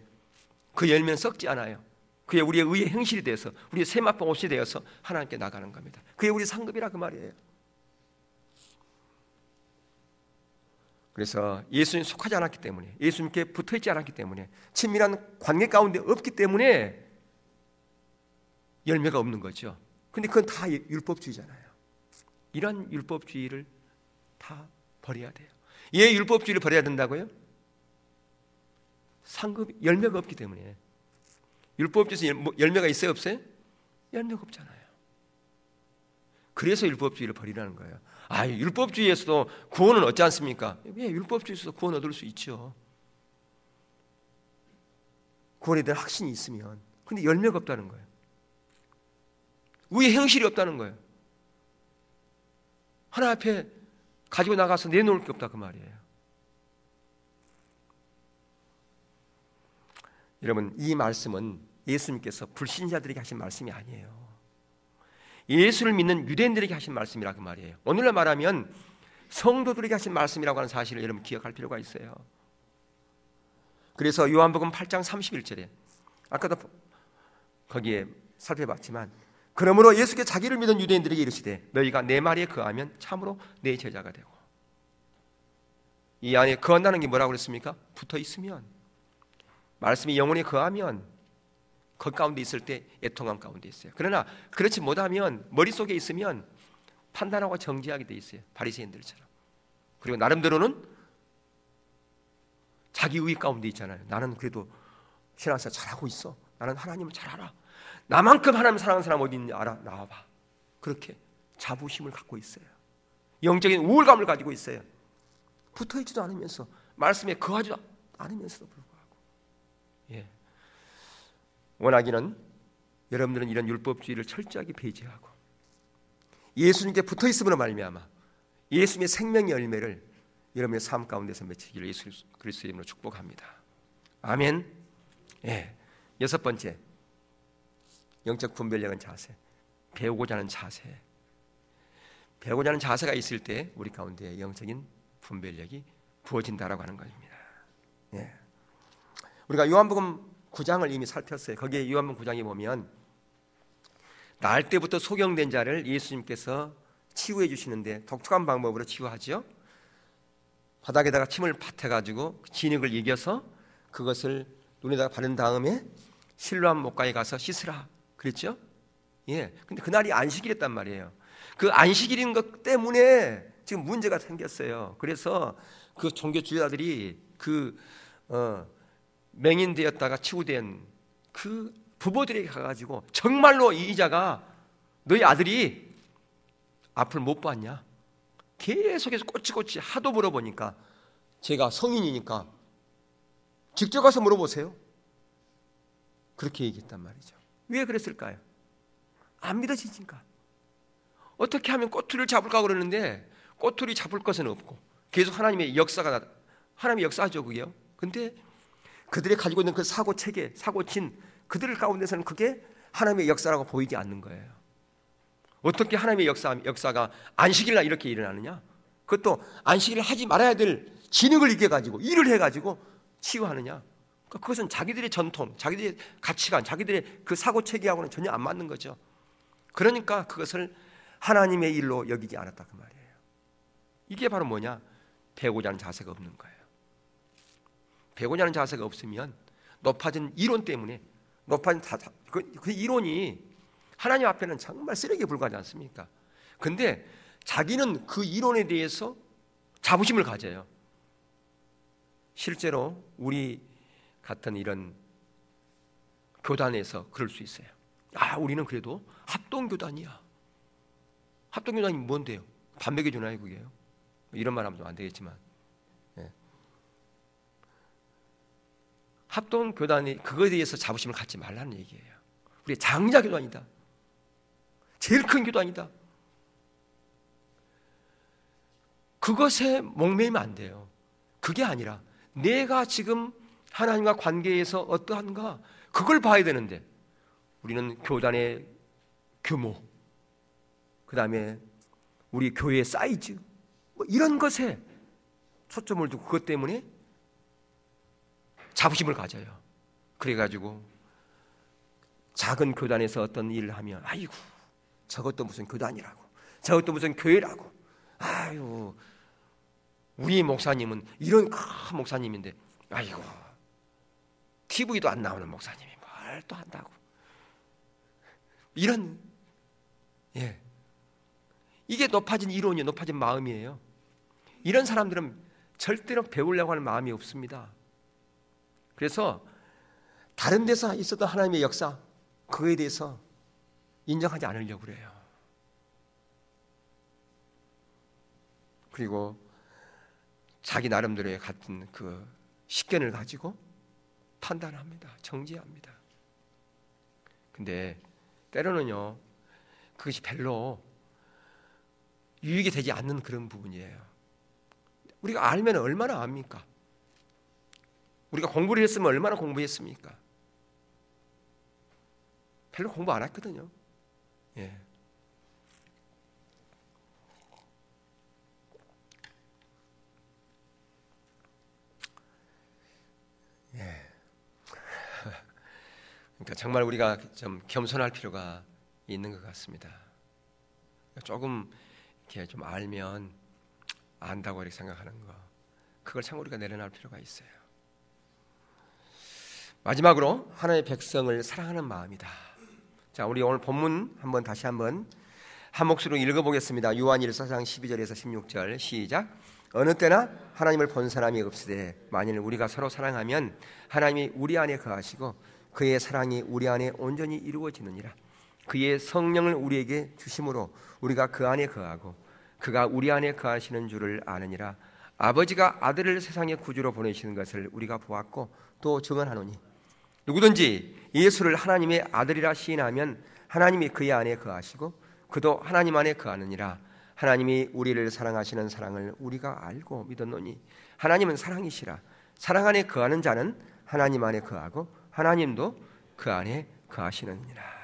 그 열매는 썩지 않아요. 그게 우리의 의의 행실이 되어서 우리의 세마포 옷이 되어서 하나님께 나가는 겁니다. 그게 우리 상급이라 그 말이에요. 그래서 예수님 속하지 않았기 때문에, 예수님께 붙어있지 않았기 때문에, 친밀한 관계 가운데 없기 때문에 열매가 없는 거죠. 근데 그건 다 율법주의잖아요. 이런 율법주의를 다 버려야 돼요. 왜 율법주의를 버려야 된다고요? 상급 열매가 없기 때문에. 율법주의에서 열매가 있어요, 없어요? 열매가 없잖아요. 그래서 율법주의를 버리라는 거예요. 율법주의에서도 구원은 얻지 않습니까? 왜 율법주의에서도 구원 얻을 수 있죠. 구원에 대한 확신이 있으면. 근데 열매가 없다는 거예요. 의의 행실이 없다는 거예요. 하나님 앞에 가지고 나가서 내놓을 게 없다 그 말이에요. 여러분, 이 말씀은 예수님께서 불신자들에게 하신 말씀이 아니에요. 예수를 믿는 유대인들에게 하신 말씀이라 그 말이에요. 오늘날 말하면 성도들에게 하신 말씀이라고 하는 사실을 여러분 기억할 필요가 있어요. 그래서 요한복음 8장 31절에 아까도 거기에 살펴봤지만, 그러므로 예수께 자기를 믿은 유대인들에게 이르시되 너희가 내 말에 거하면 참으로 내 제자가 되고. 이 안에 거한다는 게 뭐라고 그랬습니까? 붙어 있으면, 말씀이 영혼에 거하면 그 가운데 있을 때 애통함 가운데 있어요. 그러나 그렇지 못하면, 머릿속에 있으면 판단하고 정죄하게 돼 있어요. 바리새인들처럼. 그리고 나름대로는 자기 의 가운데 있잖아요. 나는 그래도 신앙생활 잘하고 있어. 나는 하나님을 잘 알아. 나만큼 하나님 사랑하는 사람 어디 있는지 알아. 나와봐. 그렇게 자부심을 갖고 있어요. 영적인 우월감을 가지고 있어요. 붙어있지도 않으면서, 말씀에 거하지 않으면서도 불구하고. 예. 원하기는 여러분들은 이런 율법주의를 철저하게 배제하고 예수님께 붙어있음으로 말미암아 예수님의 생명의 열매를 여러분의 삶 가운데서 맺히기를 예수 그리스도의 이름으로 축복합니다. 아멘. 예. 여섯 번째, 영적 분별력은 자세. 배우고자 하는 자세. 배우고자 하는 자세가 있을 때 우리 가운데 영적인 분별력이 부어진다라고 하는 것입니다. 예. 우리가 요한복음 9장을 이미 살폈어요. 거기에 요한복음 9장에 보면 날 때부터 소경된 자를 예수님께서 치유해 주시는데 독특한 방법으로 치유하죠. 바닥에다가 침을 밭해가지고 진흙을 이겨서 그것을 눈에다가 바른 다음에 실로암 목가에 가서 씻으라 그랬죠. 예. 근데 그날이 안식일이었단 말이에요. 그 안식일인 것 때문에 지금 문제가 생겼어요. 그래서 그 종교 지도자들이 맹인되었다가 치유된 그 부모들에게 가가지고 정말로 이 이자가 너희 아들이 앞을 못 봤냐? 계속해서 꼬치꼬치 하도 물어보니까 제가 성인이니까 직접 가서 물어보세요. 그렇게 얘기했단 말이죠. 왜 그랬을까요? 안 믿어지니까. 어떻게 하면 꼬투리를 잡을까 그러는데 꼬투리 잡을 것은 없고 계속 하나님의 역사가 하나님의 역사죠 그게요. 근데 그들이 가지고 있는 그 사고 체계, 사고친 그들 가운데서는 그게 하나님의 역사라고 보이지 않는 거예요. 어떻게 하나님의 역사가 안식일날 이렇게 일어나느냐? 그것도 안식일을 하지 말아야 될 진흙을 이겨가지고 일을 해가지고 치유하느냐? 그러니까 그것은 자기들의 전통, 자기들의 가치관, 자기들의 그 사고 체계하고는 전혀 안 맞는 거죠. 그러니까 그것을 하나님의 일로 여기지 않았다 그 말이에요. 이게 바로 뭐냐? 배우고자 하는 자세가 없는 거예요. 배우고자 하는 자세가 없으면 높아진 이론 때문에 높아진 그 이론이 하나님 앞에는 정말 쓰레기에 불과하지 않습니까? 근데 자기는 그 이론에 대해서 자부심을 가져요. 실제로 우리 같은 이런 교단에서 그럴 수 있어요. 우리는 그래도 합동교단이야. 합동교단이 뭔데요? 밥 먹여주나요 그게요? 이런 말 하면 좀 안 되겠지만 합동교단이 그거에 대해서 자부심을 갖지 말라는 얘기예요. 우리 장자교단이다. 제일 큰 교단이다. 그것에 목매이면 안 돼요. 그게 아니라 내가 지금 하나님과 관계에서 어떠한가 그걸 봐야 되는데 우리는 교단의 규모, 그 다음에 우리 교회의 사이즈 이런 것에 초점을 두고 그것 때문에 자부심을 가져요. 그래가지고 작은 교단에서 어떤 일을 하면 아이고 저것도 무슨 교단이라고, 저것도 무슨 교회라고, 아유 우리 목사님은 이런 큰 목사님인데 아이고 TV도 안 나오는 목사님이 뭘 또 한다고, 이런, 이게 높아진 이론이에요. 높아진 마음이에요. 이런 사람들은 절대로 배우려고 하는 마음이 없습니다. 그래서 다른 데서 있었던 하나님의 역사, 그거에 대해서 인정하지 않으려고 그래요. 그리고 자기 나름대로의 같은 그 식견을 가지고 판단합니다. 정지합니다. 근데 때로는요, 그것이 별로 유익이 되지 않는 그런 부분이에요. 우리가 알면 얼마나 압니까? 우리가 공부를 했으면 얼마나 공부했습니까? 별로 공부 안 했거든요. 그러니까 정말 우리가 좀 겸손할 필요가 있는 것 같습니다. 조금 이렇게 좀 알면 안다고 이렇게 생각하는 거, 그걸 참 우리가 내려놓을 필요가 있어요. 마지막으로 하나님의 백성을 사랑하는 마음이다. 자, 우리 오늘 본문 다시 한번 한 목소리로 읽어보겠습니다. 요한일서 4장 12절에서 16절 시작. 어느 때나 하나님을 본 사람이 없으되 만일 우리가 서로 사랑하면 하나님이 우리 안에 거하시고 그의 사랑이 우리 안에 온전히 이루어지느니라. 그의 성령을 우리에게 주심으로 우리가 그 안에 거하고 그가 우리 안에 거하시는 줄을 아느니라. 아버지가 아들을 세상의 구주로 보내시는 것을 우리가 보았고 또 증언하노니 누구든지 예수를 하나님의 아들이라 시인하면 하나님이 그의 안에 거하시고 그도 하나님 안에 거하느니라. 하나님이 우리를 사랑하시는 사랑을 우리가 알고 믿었노니 하나님은 사랑이시라. 사랑 안에 거하는 자는 하나님 안에 거하고 하나님도 그 안에 거하시느니라.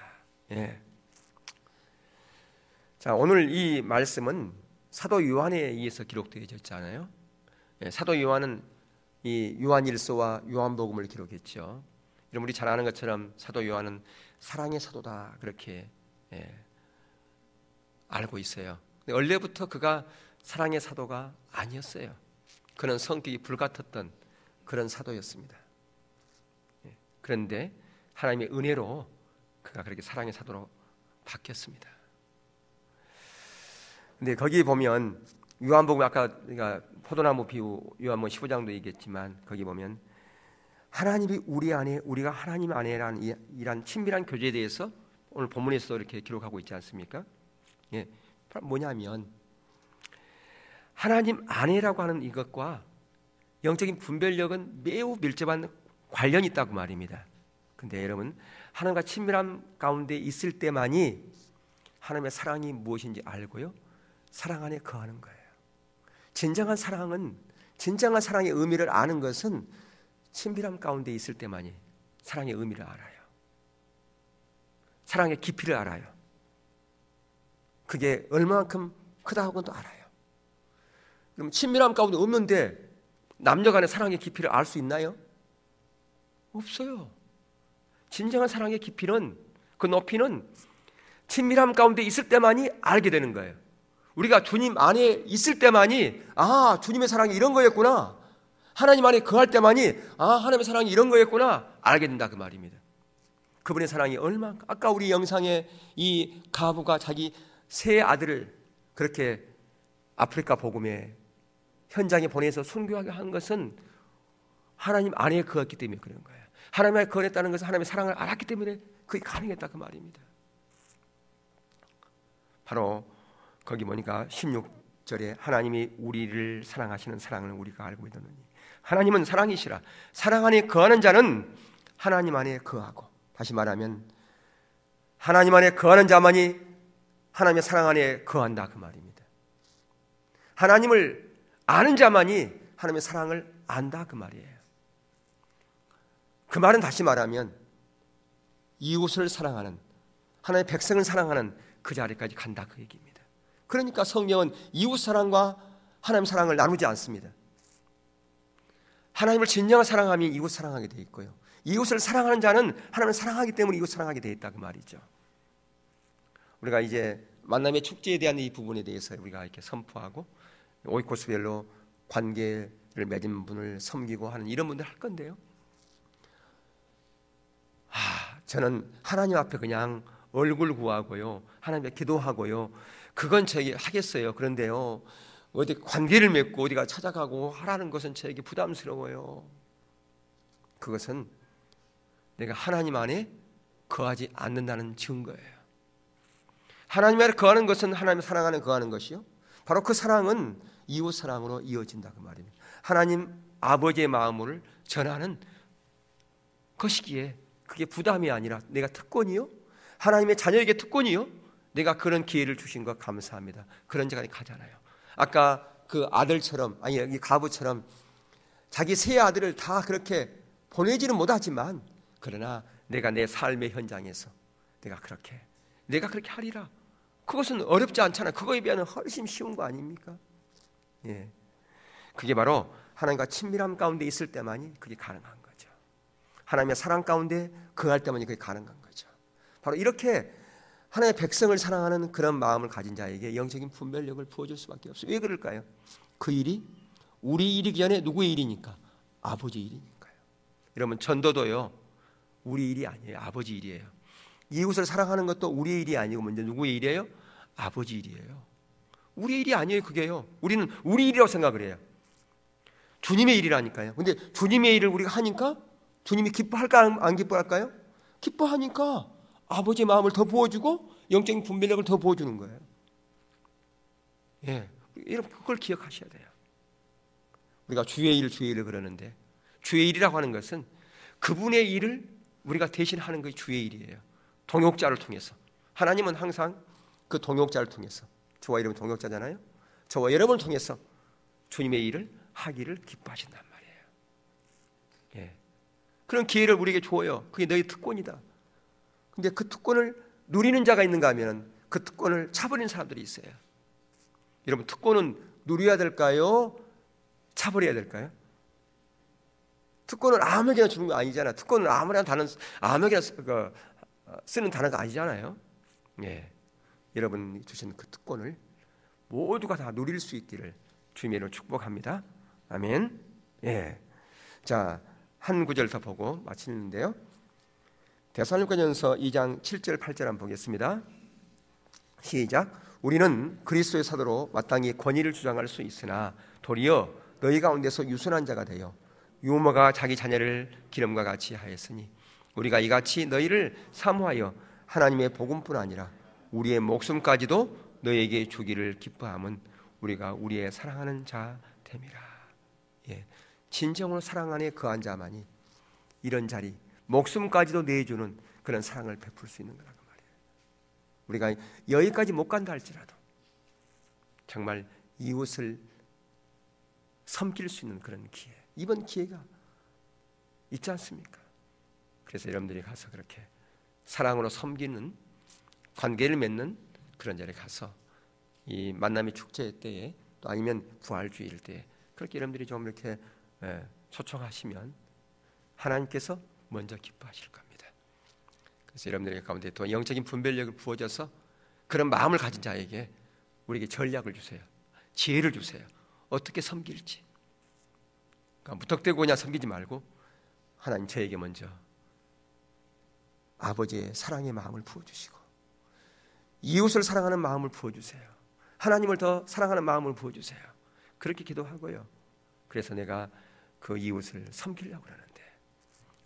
자, 오늘 이 말씀은 사도 요한에 의해서 기록되어졌잖아요. 사도 요한은 이 요한일서와 요한복음을 기록했죠. 우리 잘 아는 것처럼 사도 요한은 사랑의 사도다 그렇게 알고 있어요. 근데 원래부터 그가 사랑의 사도가 아니었어요. 그는 성격이 불같았던 그런 사도였습니다. 그런데 하나님의 은혜로 그가 그렇게 사랑의 사도로 바뀌었습니다. 근데 거기 보면 요한복음, 아까 우리가 포도나무 비유 요한복음 15장도 얘기했지만 거기 보면 하나님이 우리 안에 우리가 하나님 안에라는 이란 친밀한 교제에 대해서 오늘 본문에서 이렇게 기록하고 있지 않습니까? 뭐냐면 하나님 안에라고 하는 이것과 영적인 분별력은 매우 밀접한 관련이 있다고 말입니다. 근데 여러분, 하나님과 친밀한 가운데 있을 때만이 하나님의 사랑이 무엇인지 알고요, 사랑 안에 거하는 거예요. 진정한 사랑의 의미를 아는 것은 친밀함 가운데 있을 때만이 사랑의 의미를 알아요. 사랑의 깊이를 알아요. 그게 얼마만큼 크다고도 알아요. 그럼 친밀함 가운데 없는데 남녀 간의 사랑의 깊이를 알 수 있나요? 없어요. 진정한 사랑의 깊이는, 그 높이는 친밀함 가운데 있을 때만이 알게 되는 거예요. 우리가 주님 안에 있을 때만이 주님의 사랑이 이런 거였구나, 하나님 안에 거할 때만이 하나님의 사랑이 이런 거였구나 알게 된다 그 말입니다. 그분의 사랑이 아까 우리 영상에 이 가부가 자기 세 아들을 그렇게 아프리카 복음의 현장에 보내서 순교하게 한 것은 하나님 안에 거했기 때문에 그런 거예요. 하나님 안에 거했다는 것은 하나님의 사랑을 알았기 때문에 그게 가능했다 그 말입니다. 바로 거기 보니까 16절에 하나님이 우리를 사랑하시는 사랑을 우리가 알고 있느니 하나님은 사랑이시라. 사랑 안에 거하는 자는 하나님 안에 거하고, 다시 말하면 하나님 안에 거하는 자만이 하나님의 사랑 안에 거한다 그 말입니다. 하나님을 아는 자만이 하나님의 사랑을 안다 그 말이에요. 그 말은 다시 말하면 이웃을 사랑하는, 하나님의 백성을 사랑하는 그 자리까지 간다 그 얘기입니다. 그러니까 성경은 이웃 사랑과 하나님 사랑을 나누지 않습니다. 하나님을 진정한 사랑함이 이웃 사랑하게 돼 있고요. 이웃을 사랑하는 자는 하나님을 사랑하기 때문에 이웃 사랑하게 돼 있다 그 말이죠. 우리가 이제 만남의 축제에 대한 이 부분에 대해서 우리가 이렇게 선포하고 오이코스별로 관계를 맺은 분을 섬기고 하는 이런 분들 할 건데요. 저는 하나님 앞에 그냥 얼굴 구하고요, 하나님께 기도하고요, 그건 저에게 하겠어요. 그런데요, 어디 관계를 맺고 어디가 찾아가고 하라는 것은 저에게 부담스러워요. 그것은 내가 하나님 안에 거하지 않는다는 증거예요. 하나님 안에 거하는 것은 하나님을 사랑하는 거하는 것이요, 바로 그 사랑은 이웃 사랑으로 이어진다 그 말입니다. 하나님 아버지의 마음을 전하는 것이기에 그게 부담이 아니라 내가 특권이요, 하나님의 자녀에게 특권이요, 내가 그런 기회를 주신 것 감사합니다. 그런 자가 가잖아요. 아까 그 아들처럼, 아니 여기 가부처럼 자기 세 아들을 다 그렇게 보내지는 못하지만 그러나 내가 내 삶의 현장에서 내가 그렇게 하리라. 그것은 어렵지 않잖아요. 그거에 비하면 훨씬 쉬운 거 아닙니까? 예, 그게 바로 하나님과 친밀함 가운데 있을 때만이 그게 가능한 거죠. 하나님의 사랑 가운데 거할 때만이 그게 가능한 거죠. 바로 이렇게 하나님의 백성을 사랑하는 그런 마음을 가진 자에게 영적인 분별력을 부어줄 수밖에 없어요. 왜 그럴까요? 그 일이 우리 일이기 전에 누구의 일이니까? 아버지 일이니까요. 여러분, 전도도요, 우리 일이 아니에요. 아버지 일이에요. 이웃을 사랑하는 것도 우리의 일이 아니고 먼저 누구의 일이에요? 아버지 일이에요. 우리 일이 아니에요. 그게요, 우리는 우리 일이라고 생각을 해요. 주님의 일이라니까요. 근데 주님의 일을 우리가 하니까 주님이 기뻐할까 안 기뻐할까요? 기뻐하니까 아버지의 마음을 더 부어주고 영적인 분별력을 더 부어주는 거예요. 예, 여러분 그걸 기억하셔야 돼요. 우리가 주의 일을 그러는데 주의 일이라고 하는 것은 그분의 일을 우리가 대신하는 것이 주의 일이에요. 동역자를 통해서. 하나님은 항상 그 동역자를 통해서, 저와 여러분 동역자잖아요. 저와 여러분을 통해서 주님의 일을 하기를 기뻐하신단 말이에요. 예, 그런 기회를 우리에게 줘요. 그게 너희 특권이다. 근데 그 특권을 누리는 자가 있는가 하면 그 특권을 차버리는 사람들이 있어요. 여러분, 특권은 누려야 될까요? 차버려야 될까요? 특권을 아무에게나 주는 거 아니잖아요. 특권을 아무에게나 쓰는 단어가 아니잖아요. 예, 여러분이 주신 그 특권을 모두가 다 누릴 수 있기를 주님의 이름으로 축복합니다. 아멘. 예, 자, 한 구절 더 보고 마치는데요. 데살로니가전서 2장 7절 8절 한번 보겠습니다. 시작. 우리는 그리스도의 사도로 마땅히 권위를 주장할 수 있으나 도리어 너희 가운데서 유순한 자가 되어 유모가 자기 자녀를 기름과 같이 하였으니 우리가 이같이 너희를 사모하여 하나님의 복음뿐 아니라 우리의 목숨까지도 너희에게 주기를 기뻐함은 우리가 우리의 사랑하는 자 됨이라. 예, 진정으로 사랑 안에 거한 자만이 이런 자리, 목숨까지도 내주는 그런 사랑을 베풀 수 있는 거라고 말이에요. 우리가 여기까지 못 간다 할지라도 정말 이웃을 섬길 수 있는 그런 기회, 이번 기회가 있지 않습니까? 그래서 여러분들이 가서 그렇게 사랑으로 섬기는, 관계를 맺는 그런 자리에 가서 이 만남의 축제 때에 또 아니면 부활주일 때에 그렇게 여러분들이 좀 이렇게 초청하시면 하나님께서 먼저 기뻐하실 겁니다. 그래서 여러분들의 가운데 또 영적인 분별력을 부어줘서 그런 마음을 가진 자에게 우리에게 전략을 주세요. 지혜를 주세요. 어떻게 섬길지. 그러니까 무턱대고 그냥 섬기지 말고 하나님 저에게 먼저 아버지의 사랑의 마음을 부어주시고 이웃을 사랑하는 마음을 부어주세요. 하나님을 더 사랑하는 마음을 부어주세요. 그렇게 기도하고요. 그래서 내가 그 이웃을 섬기려고 하는데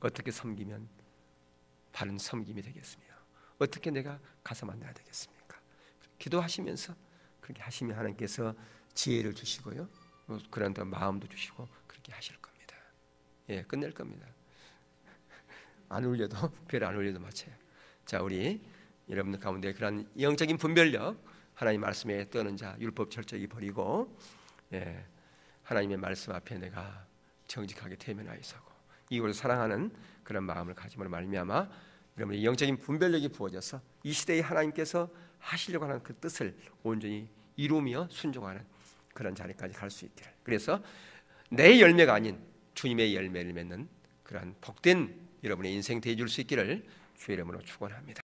어떻게 섬기면 바른 섬김이 되겠습니까? 어떻게 내가 가서 만나야 되겠습니까? 기도하시면서 그렇게 하시면 하나님께서 지혜를 주시고요, 그런 더 마음도 주시고 그렇게 하실 겁니다. 예, 끝낼 겁니다. 안 울려도 별 안 울려도 마쳐요. 자, 우리 여러분들 가운데 그런 영적인 분별력, 하나님 말씀에 떠는 자 율법 철저히 버리고, 예, 하나님의 말씀 앞에 내가 정직하게 대면하여서고 이웃을 사랑하는 그런 마음을 가짐으로 말미암아 여러분의 영적인 분별력이 부어져서 이 시대에 하나님께서 하시려고 하는 그 뜻을 온전히 이루며 순종하는 그런 자리까지 갈 수 있기를. 그래서 내 열매가 아닌 주님의 열매를 맺는 그러한 복된 여러분의 인생 되어줄 수 있기를 주의 이름으로 축원합니다.